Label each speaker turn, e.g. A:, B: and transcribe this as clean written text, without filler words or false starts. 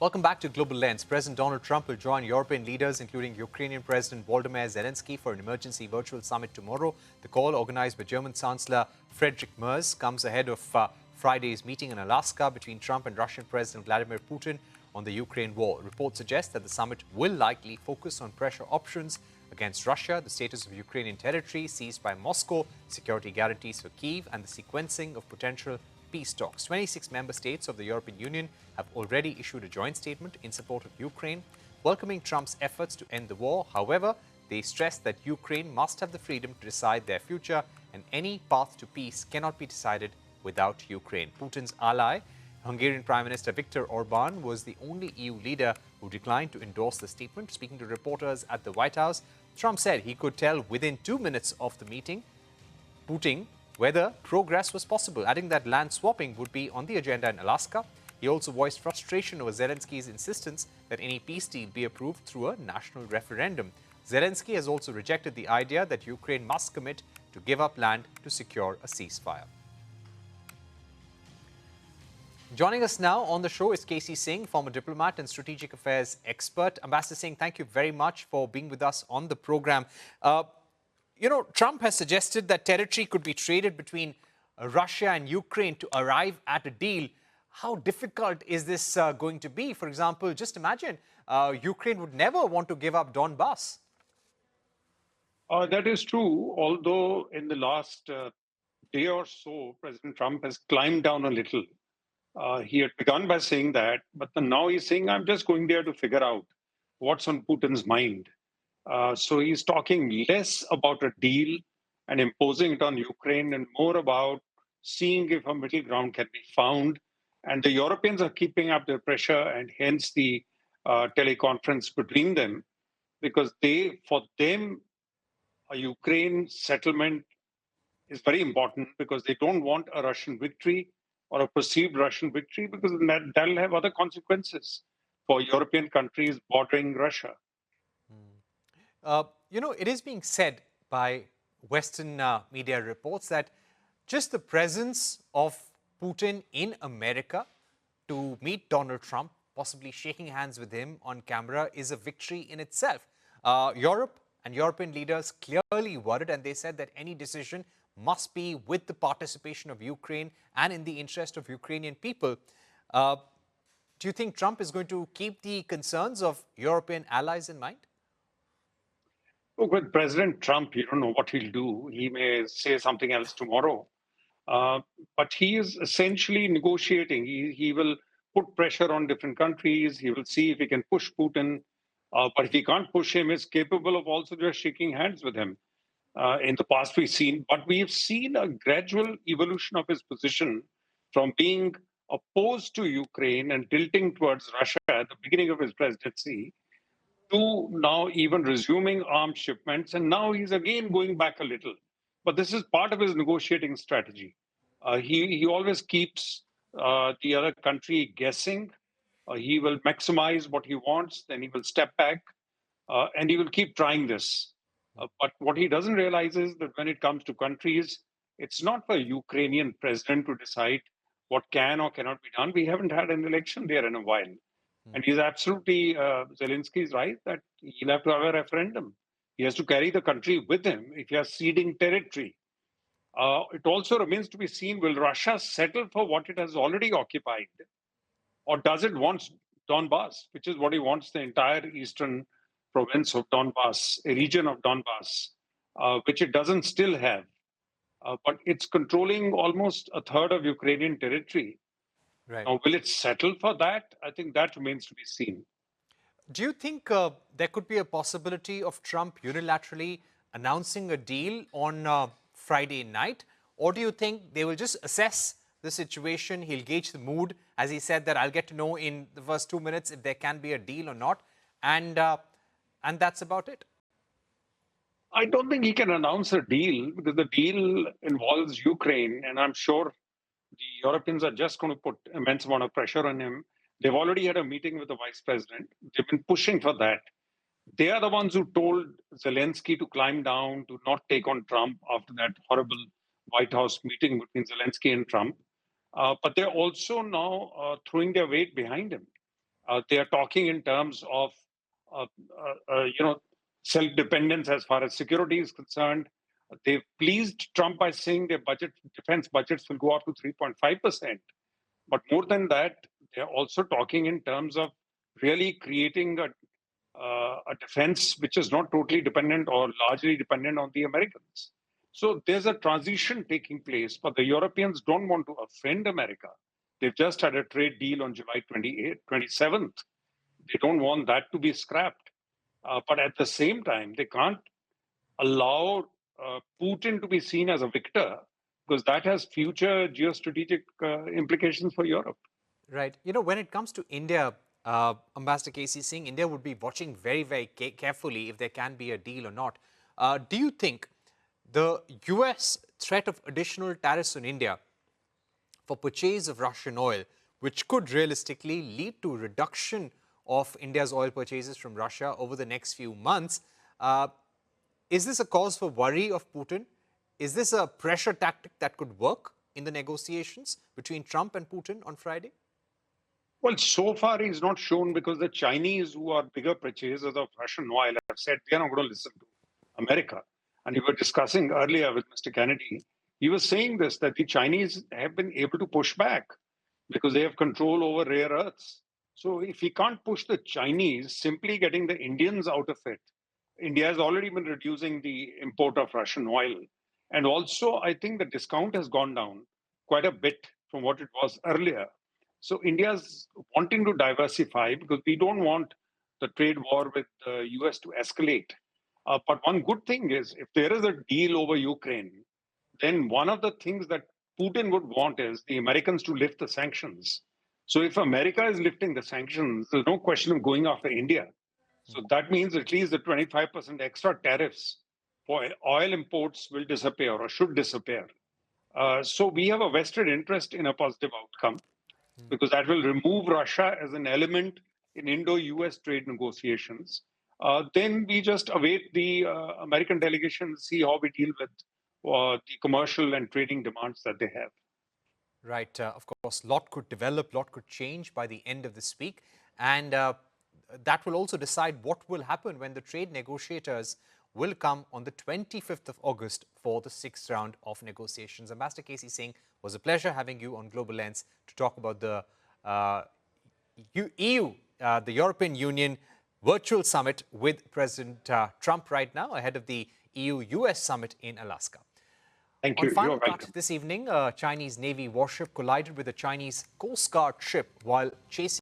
A: Welcome back to Global Lens. President Donald Trump will join European leaders, including Ukrainian President Volodymyr Zelenskyy, for an emergency virtual summit tomorrow. The call, organized by German Chancellor Friedrich Merz, comes ahead of Friday's meeting in Alaska between Trump and Russian President Vladimir Putin on the Ukraine war. Reports suggest that the summit will likely focus on pressure options against Russia, the status of Ukrainian territory seized by Moscow, security guarantees for Kyiv, and the sequencing of potential peace talks. 26 member states of the European Union have already issued a joint statement in support of Ukraine, welcoming Trump's efforts to end the war. However, they stress that Ukraine must have the freedom to decide their future, and any path to peace cannot be decided without Ukraine. Putin's ally, Hungarian Prime Minister Viktor Orban, was the only EU leader who declined to endorse the statement. Speaking to reporters at the White House, Trump said he could tell within 2 minutes of the meeting Putin whether progress was possible, adding that land swapping would be on the agenda in Alaska. He also voiced frustration over Zelenskyy's insistence that any peace deal be approved through a national referendum. Zelenskyy has also rejected the idea that Ukraine must commit to give up land to secure a ceasefire. Joining us now on the show is Singh, former diplomat and strategic affairs expert. Ambassador Singh, thank you very much for being with us on the program. Trump has suggested that territory could be traded between Russia and Ukraine to arrive at a deal. How difficult is this going to be? For example, just imagine Ukraine would never want to give up Donbass.
B: That is true, although in the last day or so, President Trump has climbed down a little. He had begun by saying that, but now he's saying, I'm just going there to figure out what's on Putin's mind. So he's talking less about a deal and imposing it on Ukraine and more about seeing if a middle ground can be found. And the Europeans are keeping up their pressure, and hence the teleconference between them, because for them, a Ukraine settlement is very important because they don't want a Russian victory or a perceived Russian victory, because that'll have other consequences for European countries bordering Russia.
A: It is being said by Western media reports that just the presence of Putin in America to meet Donald Trump, possibly shaking hands with him on camera, is a victory in itself. Europe and European leaders clearly worried, and they said that any decision must be with the participation of Ukraine and in the interest of Ukrainian people. Do you think Trump is going to keep the concerns of European allies in mind?
B: Look, with President Trump, you don't know what he'll do. He may say something else tomorrow. But he is essentially negotiating. He will put pressure on different countries. He will see if he can push Putin. But if he can't push him, he's capable of also just shaking hands with him. In the past, we've seen a gradual evolution of his position from being opposed to Ukraine and tilting towards Russia at the beginning of his presidency to now even resuming arms shipments. And now he's again going back a little. But this is part of his negotiating strategy. He always keeps the other country guessing. He will maximize what he wants, then he will step back, and he will keep trying this. But what he doesn't realize is that when it comes to countries, it's not for a Ukrainian president to decide what can or cannot be done. We haven't had an election there in a while. And he's absolutely, Zelenskyy is right, that he'll have to have a referendum. He has to carry the country with him if he is ceding territory. It also remains to be seen, will Russia settle for what it has already occupied? Or does it want Donbass, which is what he wants, the entire eastern province of Donbass, a region of Donbass, which it doesn't still have. But it's controlling almost a third of Ukrainian territory.
A: Right.
B: Now, will it settle for that? I think that remains to be seen.
A: Do you think there could be a possibility of Trump unilaterally announcing a deal on Friday night? Or do you think they will just assess the situation, he'll gauge the mood, as he said that I'll get to know in the first 2 minutes if there can be a deal or not, and that's about it?
B: I don't think he can announce a deal because the deal involves Ukraine, and I'm sure the Europeans are just going to put immense amount of pressure on him. They've already had a meeting with the vice president. They've been pushing for that. They are the ones who told Zelenskyy to climb down, to not take on Trump after that horrible White House meeting between Zelenskyy and Trump. But they're also now throwing their weight behind him. They are talking in terms of, uh, self-dependence as far as security is concerned. They've pleased Trump by saying their defense budgets will go up to 3.5%. But more than that, they're also talking in terms of really creating a defense which is not totally dependent or largely dependent on the Americans. So there's a transition taking place, but the Europeans don't want to offend America. They've just had a trade deal on July 28th, 27th. They don't want that to be scrapped. But at the same time, they can't allow Putin to be seen as a victor, because that has future geostrategic implications for Europe.
A: Right. You know, when it comes to India, Ambassador KC Singh, India would be watching very, very carefully if there can be a deal or not. Do you think the US threat of additional tariffs on India for purchase of Russian oil, which could realistically lead to reduction of India's oil purchases from Russia over the next few months, is this a cause for worry of Putin? Is this a pressure tactic that could work in the negotiations between Trump and Putin on Friday?
B: Well, so far he's not shown, because the Chinese, who are bigger purchasers of Russian oil, have said they're not going to listen to America. And we were discussing earlier with Mr. Kennedy, he was saying this, that the Chinese have been able to push back because they have control over rare earths. So if he can't push the Chinese, simply getting the Indians out of it, India has already been reducing the import of Russian oil. And also, I think the discount has gone down quite a bit from what it was earlier. So India's wanting to diversify, because we don't want the trade war with the US to escalate. But one good thing is, if there is a deal over Ukraine, then one of the things that Putin would want is the Americans to lift the sanctions. So if America is lifting the sanctions, there's no question of going after India. So that means at least the 25% extra tariffs for oil imports will disappear, or should disappear. So we have a vested interest in a positive outcome, because that will remove Russia as an element in Indo-US trade negotiations. Then we just await the American delegation, see how we deal with the commercial and trading demands that they have.
A: Right. Of course, lot could develop, lot could change by the end of this week. And that will also decide what will happen when the trade negotiators will come on the 25th of August for the 6th round of negotiations. Ambassador KC Singh, was a pleasure having you on Global Lens to talk about the EU, the European Union virtual summit with President Trump right now, ahead of the EU-US summit in Alaska.
B: Thank you.
A: On Final Cut this evening, a Chinese Navy warship collided with a Chinese Coast Guard ship while chasing